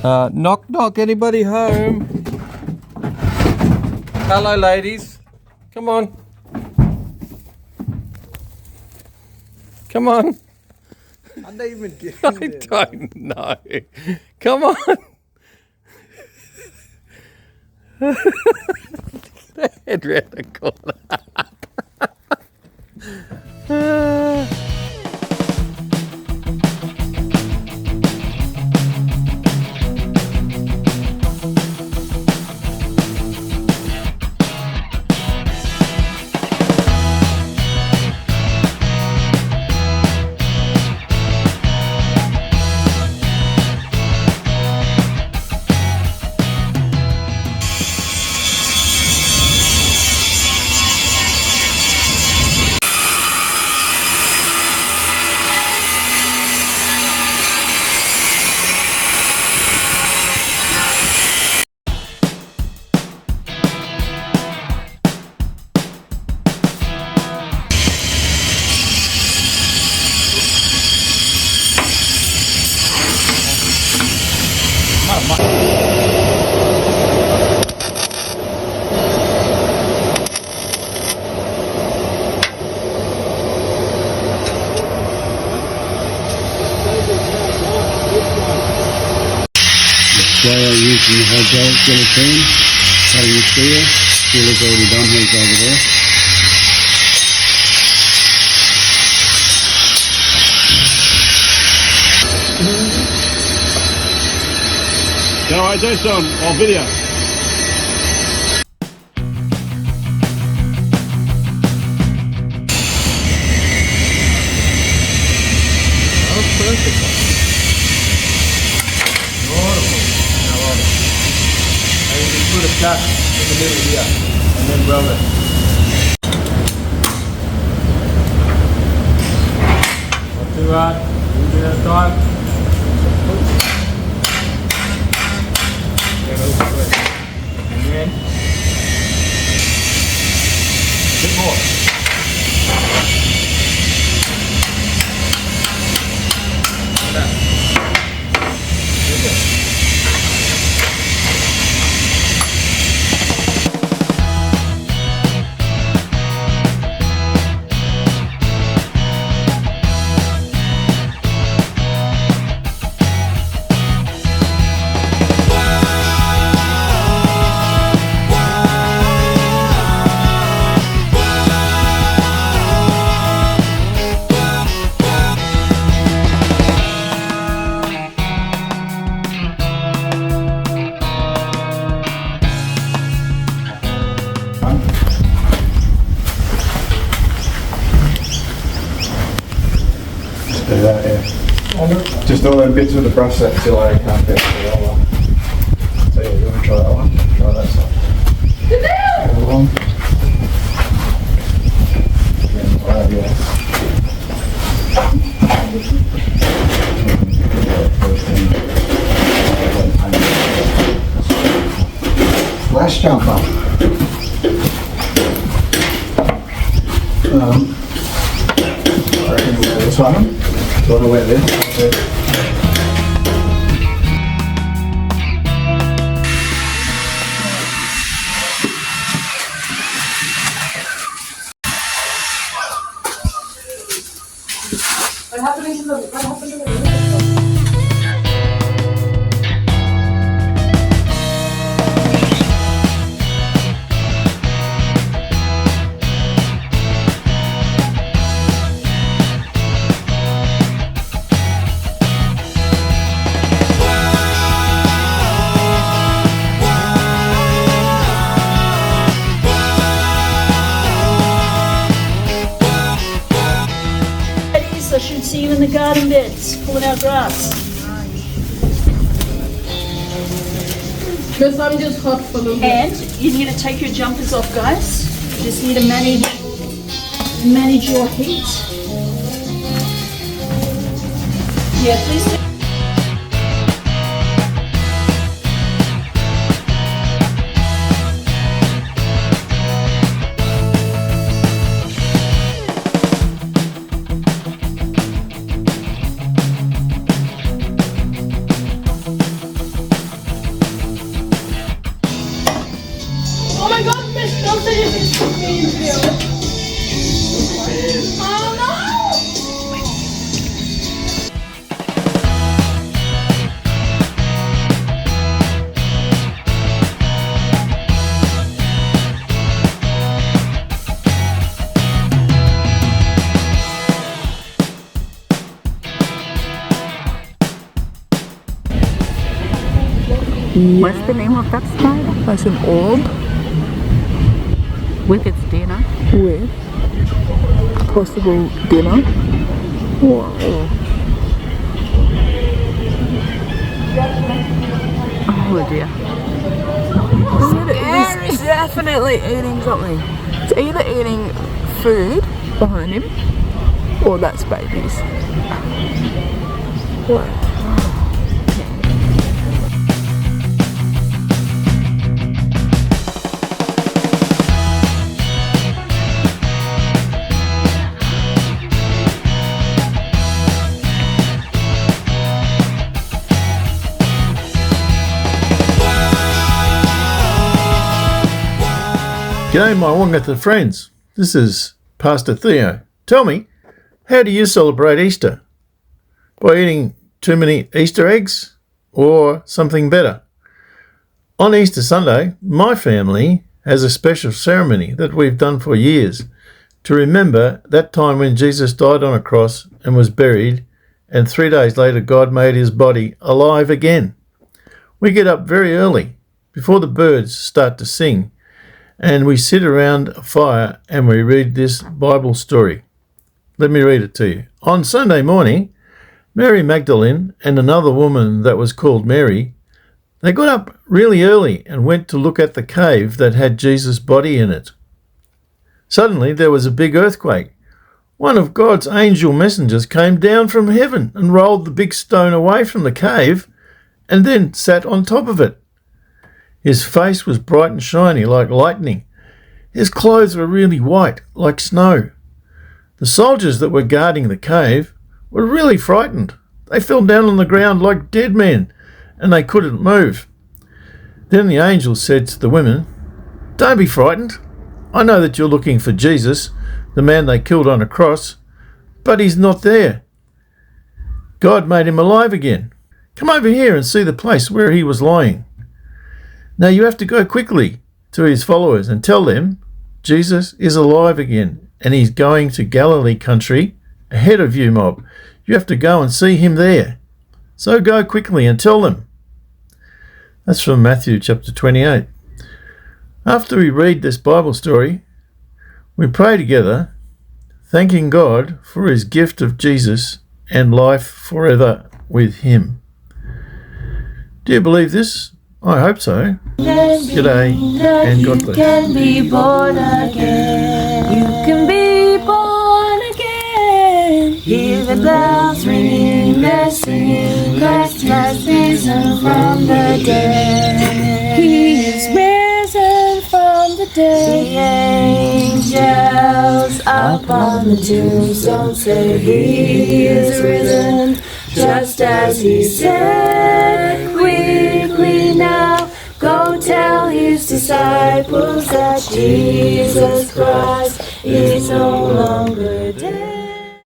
Knock knock, anybody home? Hello ladies. Come on. Come on. I don't even get I don't know. Come on. Head round the corner. Using the hydraulic gelatine, cutting the steel. Steel is already done, he's over there. Go away, Jason, or video. Oh, perfect. Put a cut in the middle here and then weld it. Not too hard, a little bit at a time. And then a bit more. Like that. There you go. Do that, yeah. Just all them bits with the brush that till I can't get the roller. So yeah, you want to try that one? Try that side. Go along. Again, right, yeah. Flash jumper. I reckon we'll do this one. Do you want to wear this? What happened to the I should see you in the garden beds, pulling out grass. Because I'm just hot for the And you need to take your jumpers off, guys. You just need to manage your heat. Yeah, please do. What's the name of that spider? That's an orb With its dinner? with possible dinner. Wow. Oh dear. It's definitely eating something. It's either eating food behind him or that's babies. Wow. G'day my Wongutha friends, this is Pastor Theo. Tell me, how do you celebrate Easter? By eating too many Easter eggs or something better? On Easter Sunday, my family has a special ceremony that we've done for years to remember that time when Jesus died on a cross and was buried, and 3 days later God made his body alive again. We get up very early before the birds start to sing, and we sit around a fire and we read this Bible story. Let me read it to you. On Sunday morning, Mary Magdalene and another woman that was called Mary, they got up really early and went to look at the cave that had Jesus' body in it. Suddenly there was a big earthquake. One of God's angel messengers came down from heaven and rolled the big stone away from the cave and then sat on top of it. His face was bright and shiny like lightning. His clothes were really white like snow. The soldiers that were guarding the cave were really frightened. They fell down on the ground like dead men, and they couldn't move. Then the angel said to the women, "Don't be frightened. I know that you're looking for Jesus, the man they killed on a cross, but he's not there. God made him alive again. Come over here and see the place where he was lying. Now you have to go quickly to his followers and tell them Jesus is alive again and he's going to Galilee country ahead of you, mob. You have to go and see him there. So go quickly and tell them." That's from Matthew chapter 28. After we read this Bible story, we pray together, thanking God for his gift of Jesus and life forever with him. Do you believe this? I hope so. G'day and God bless. You can be born again. You can be born again. Hear the bells ringing, they're singing. Christ has risen from the dead. He is risen from the dead. The angels up on the tombstone say he is risen, just as he said. Quickly now, go tell his disciples that Jesus Christ is no longer dead.